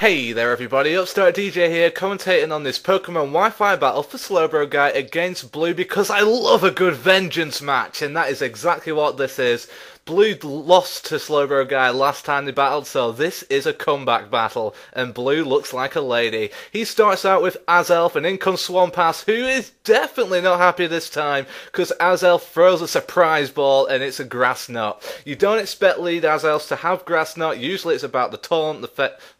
Hey there everybody, UpstartDJ here, commentating on this Pokemon Wi-Fi battle for Slowbroguy against Bloo because I love a good vengeance match, and that is exactly what this is. Bloo lost to Slowbroguy last time they battled, so this is a comeback battle, and Bloo looks like a lady. He starts out with Azelf, and in comes Swampass, who is definitely not happy this time, because Azelf throws a surprise ball, and it's a Grass Knot. You don't expect lead Azelfs to have Grass Knot. Usually it's about the Taunt,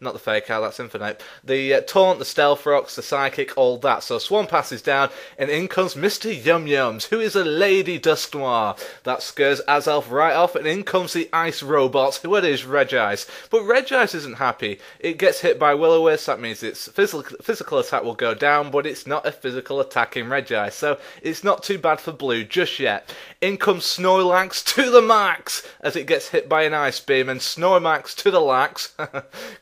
not the Fake Out, that's Infinite. The Taunt, the Stealth Rocks, the Psychic, all that. So Swampass is down, and in comes Mr. Yum Yums, who is a Lady Dusknoir. That scares Azelf right off, and in comes the Ice Robots, who it is Regice. But Regice isn't happy. It gets hit by Will-O-Wisp, that means its physical attack will go down, but it's not a physical attack in Regice, so it's not too bad for Bloo just yet. In comes Snorlax to the max, as it gets hit by an Ice Beam, and Snorlax to the lax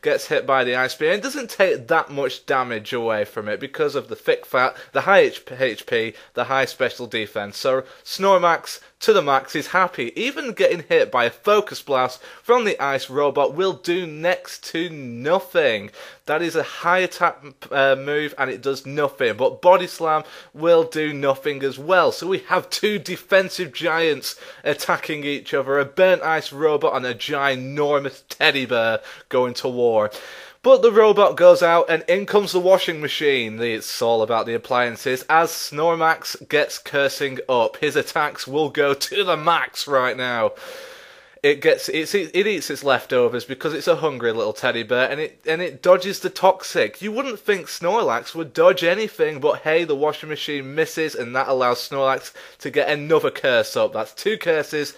gets hit by the Ice Beam. It doesn't take that much damage away from it because of the thick fat, the high HP, the high special defense. So Snorlax to the max is happy. Even getting hit by a Focus Blast from the Ice Robot will do next to nothing. That is a high attack move and it does nothing, but Body Slam will do nothing as well. So we have two defensive giants attacking each other, a burnt Ice Robot and a ginormous teddy bear going to war. But the robot goes out, and in comes the washing machine. It's all about the appliances, as Snorlax gets cursing up. His attacks will go to the max right now. It eats its leftovers because it's a hungry little teddy bear, and it dodges the toxic. You wouldn't think Snorlax would dodge anything, but hey, the washing machine misses, and that allows Snorlax to get another curse up. That's two curses.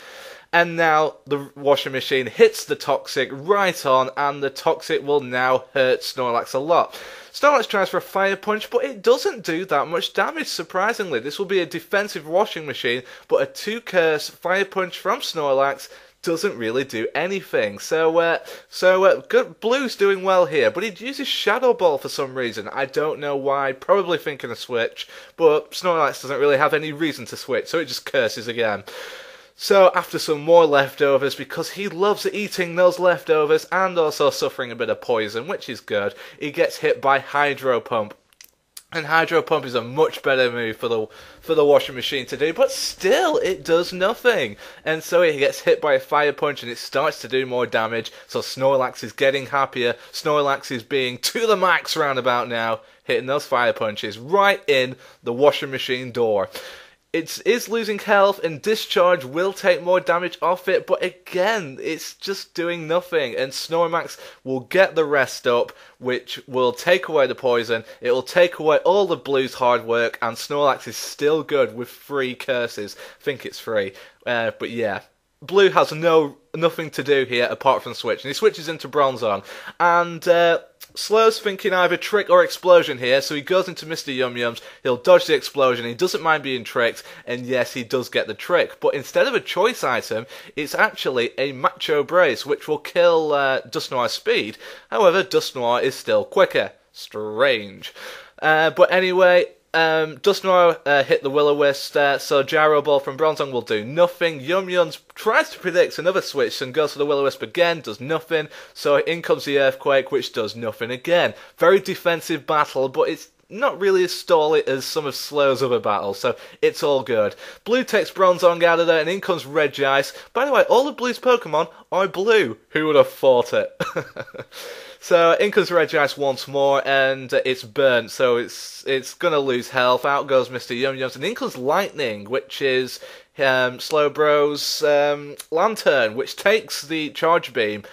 And now the washing machine hits the toxic right on, and the toxic will now hurt Snorlax a lot. Snorlax tries for a fire punch, but it doesn't do that much damage, surprisingly. This will be a defensive washing machine, but a 2-curse fire punch from Snorlax doesn't really do anything. So Bloo's doing well here, but he uses Shadow Ball for some reason. I don't know why, probably thinking a switch, but Snorlax doesn't really have any reason to switch, so it just curses again. So after some more leftovers, because he loves eating those leftovers and also suffering a bit of poison, which is good, he gets hit by Hydro Pump. And Hydro Pump is a much better move for the washing machine to do, but still it does nothing. And so he gets hit by a Fire Punch and it starts to do more damage, so Snorlax is getting happier. Snorlax is being to the max roundabout now, hitting those Fire Punches right in the washing machine door. It is losing health, and Discharge will take more damage off it, but again, it's just doing nothing, and Snorlax will get the rest up, which will take away the poison, it will take away all the Bloo's hard work, and Snorlax is still good with 3 curses. I think it's 3, but yeah. Bloo has nothing to do here apart from switch, and he switches into Bronzong, and Slow's thinking either trick or explosion here, so he goes into Mr. Yum Yums, he'll dodge the explosion, he doesn't mind being tricked, and yes, he does get the trick, but instead of a choice item, it's actually a Macho Brace, which will kill Dusknoir's speed. However, Dusknoir is still quicker. Strange. But anyway, Dusknoir hit the Will-O-Wisp, so Gyro Ball from Bronzong will do nothing. Yum Yums tries to predict another switch and goes for the Will-O-Wisp again, does nothing. So in comes the Earthquake, which does nothing again. Very defensive battle, but it's not really as stally as some of Slow's other battles, so it's all good. Bloo takes Bronzong out of there, and in comes Regice. By the way, all of Bloo's Pokemon are blue. Who would have thought it? So in comes Regice once more, and it's burnt, so it's gonna lose health. Out goes Mr. Yum Yums, and in comes Lightning, which is Slowbro's Lantern, which takes the Charge Beam.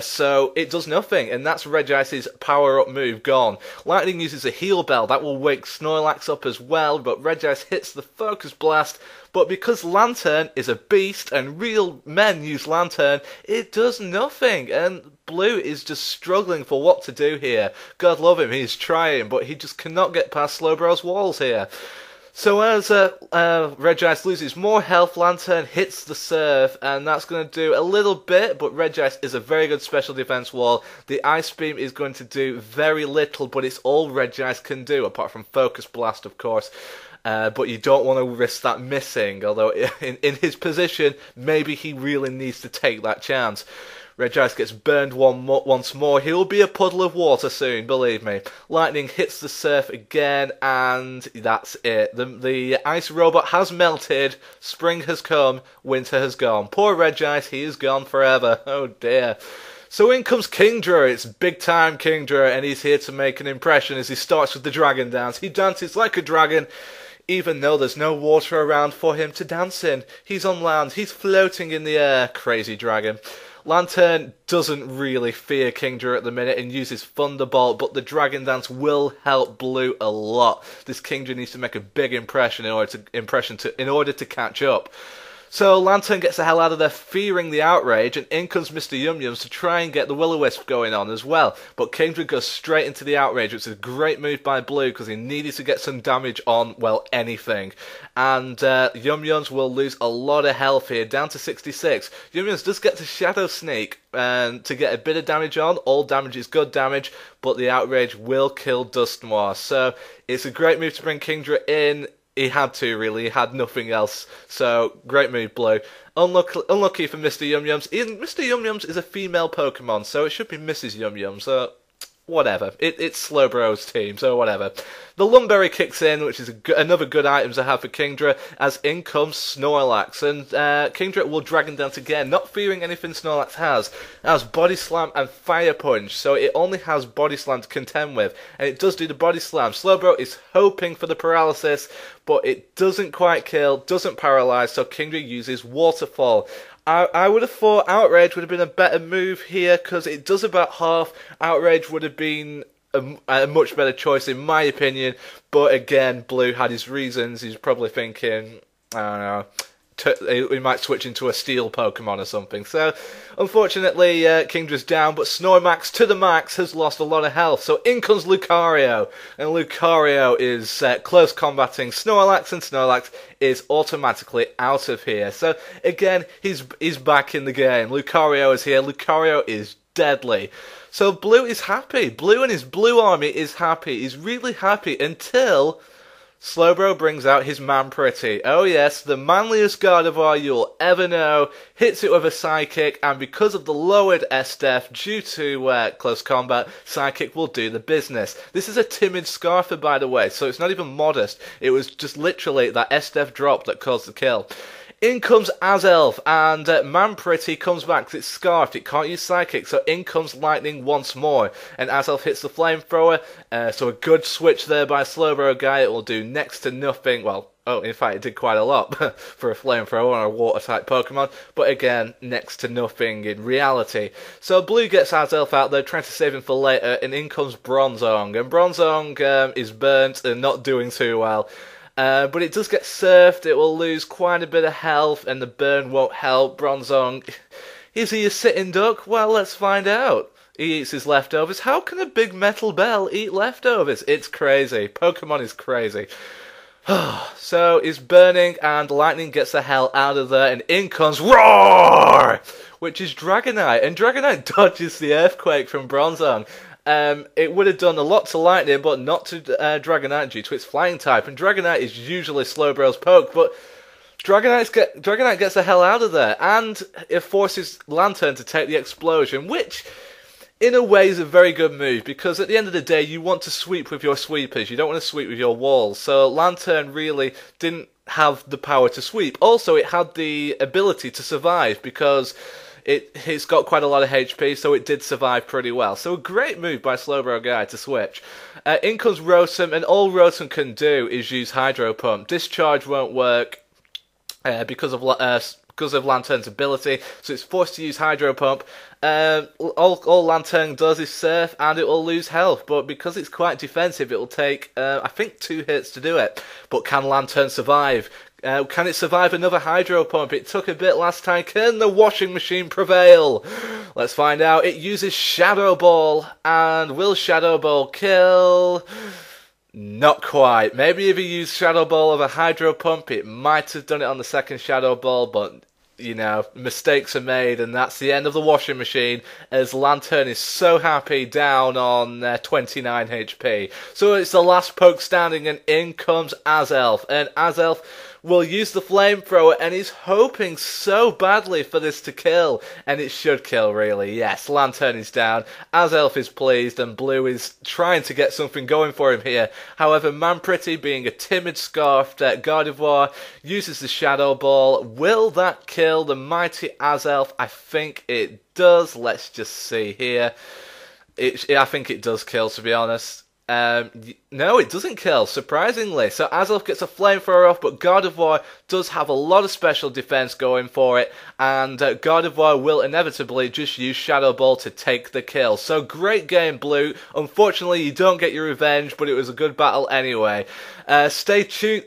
So it does nothing, and that's Regice's power-up move gone. Lightning uses a Heal Bell, that will wake Snorlax up as well, but Regice hits the Focus Blast, but because Lantern is a beast, and real men use Lantern, it does nothing, and Bloo is just struggling for what to do here. God love him, he's trying, but he just cannot get past Slowbro's walls here. So as Regice loses more health, Lantern hits the Surf, and that's going to do a little bit, but Regice is a very good special defense wall. The Ice Beam is going to do very little, but it's all Regice can do, apart from Focus Blast, of course. But you don't want to risk that missing, although in his position, maybe he really needs to take that chance. Regice gets burned once more. He will be a puddle of water soon, believe me. Lightning hits the surf again, and that's it. The ice robot has melted, spring has come, winter has gone. Poor Regice, he is gone forever. Oh dear. So in comes Kingdra. It's big time Kingdra, and he's here to make an impression as he starts with the dragon dance. He dances like a dragon, even though there's no water around for him to dance in. He's on land, he's floating in the air. Crazy dragon. Lantern doesn't really fear Kingdra at the minute and uses Thunderbolt, but the Dragon Dance will help Bloo a lot. This Kingdra needs to make a big impression in order to catch up. So Lantern gets the hell out of there, fearing the outrage, and in comes Mr. Yum Yums to try and get the Will-O-Wisp going on as well. But Kingdra goes straight into the outrage, which is a great move by Bloo because he needed to get some damage on, well, anything. And Yum Yums will lose a lot of health here, down to 66. Yum Yums does get to Shadow Sneak to get a bit of damage on. All damage is good damage, but the outrage will kill Dustmore. So it's a great move to bring Kingdra in. He had to, really. He had nothing else. So, great move, Bloo. Unlucky for Mr. Yum Yums. Mr. Yum Yums is a female Pokemon, so it should be Mrs. Yum Yums. So, whatever. It's Slowbro's team, so whatever. The Lumberry kicks in, which is another good item to have for Kingdra, as in comes Snorlax. And Kingdra will Dragon Dance again, not fearing anything Snorlax has. It has Body Slam and Fire Punch, so it only has Body Slam to contend with. And it does do the Body Slam. Slowbro is hoping for the paralysis, but it doesn't quite kill, doesn't paralyze, so Kingdra uses Waterfall. I would have thought Outrage would have been a better move here, because it does about half. Outrage would have been a much better choice in my opinion, but again, Bloo had his reasons. He's probably thinking, I don't know, we might switch into a steel Pokemon or something. So, unfortunately, Kingdra's down, but Snorlax to the max has lost a lot of health. So in comes Lucario, and Lucario is close combating Snorlax, and Snorlax is automatically out of here. So again, he's back in the game. Lucario is here. Lucario is deadly. So Bloo is happy. Bloo and his Blue army is happy. He's really happy until Slowbro brings out his Man-Pretty. Oh yes, the manliest Gardevoir you'll ever know. Hits it with a Psychic, and because of the lowered S-Def due to close combat, Psychic will do the business. This is a timid Scarfer, by the way, so it's not even modest. It was just literally that S-Def drop that caused the kill. In comes Azelf, and Man-Pretty comes back because it's Scarfed. It can't use Psychic, so in comes Lightning once more. And Azelf hits the Flamethrower, so a good switch there by Slowbroguy. It will do next to nothing. Well, oh, in fact, it did quite a lot for a Flamethrower on a Water-type Pokemon. But again, next to nothing in reality. So Blue gets Azelf out there, trying to save him for later, and in comes Bronzong. And Bronzong is burnt and not doing too well. But it does get surfed, it will lose quite a bit of health, and the burn won't help. Bronzong, is he a sitting duck? Well, let's find out. He eats his leftovers. How can a big metal bell eat leftovers? It's crazy. Pokemon is crazy. So he's burning, and Lightning gets the hell out of there, and in comes Roar! Which is Dragonite, and Dragonite dodges the Earthquake from Bronzong. It would have done a lot to Lightning, but not to Dragonite due to its flying type. And Dragonite is usually Slowbro's poke, but Dragonite gets the hell out of there. And it forces Lantern to take the explosion, which in a way is a very good move, because at the end of the day, you want to sweep with your sweepers. You don't want to sweep with your walls. So Lantern really didn't have the power to sweep. Also, it had the ability to survive, because it's got quite a lot of HP, so it did survive pretty well. So a great move by Slowbroguy to switch. In comes Rotom, and all Rotom can do is use Hydro Pump. Discharge won't work because of Lantern's ability, so it's forced to use Hydro Pump. All Lantern does is surf, and it will lose health, but because it's quite defensive, it will take, I think, 2 hits to do it. But can Lantern survive? Can it survive another Hydro Pump? It took a bit last time. Can the washing machine prevail? Let's find out. It uses Shadow Ball, and will Shadow Ball kill? Not quite. Maybe if he used Shadow Ball over Hydro Pump, it might have done it on the second Shadow Ball, but you know, mistakes are made, and that's the end of the washing machine, as Lantern is so happy down on 29 HP. So it's the last poke standing, and in comes Azelf, and Azelf will use the flamethrower, and he's hoping so badly for this to kill, and it should kill, really. Yes, Lantern is down, Azelf is pleased, and Blue is trying to get something going for him here. However, Manpretty, being a timid scarfed Gardevoir, uses the Shadow Ball. Will that kill the mighty Azelf? I think it does. Let's just see here. I think it does kill, to be honest. No, it doesn't kill, surprisingly. So Azelf gets a flamethrower off, but Gardevoir does have a lot of special defense going for it, and Gardevoir will inevitably just use Shadow Ball to take the kill. So great game, Blue. Unfortunately, you don't get your revenge, but it was a good battle anyway. Stay close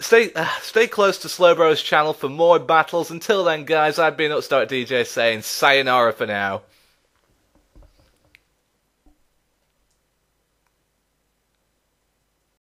to Slowbro's channel for more battles. Until then, guys, I've been UpstartDJ saying sayonara for now.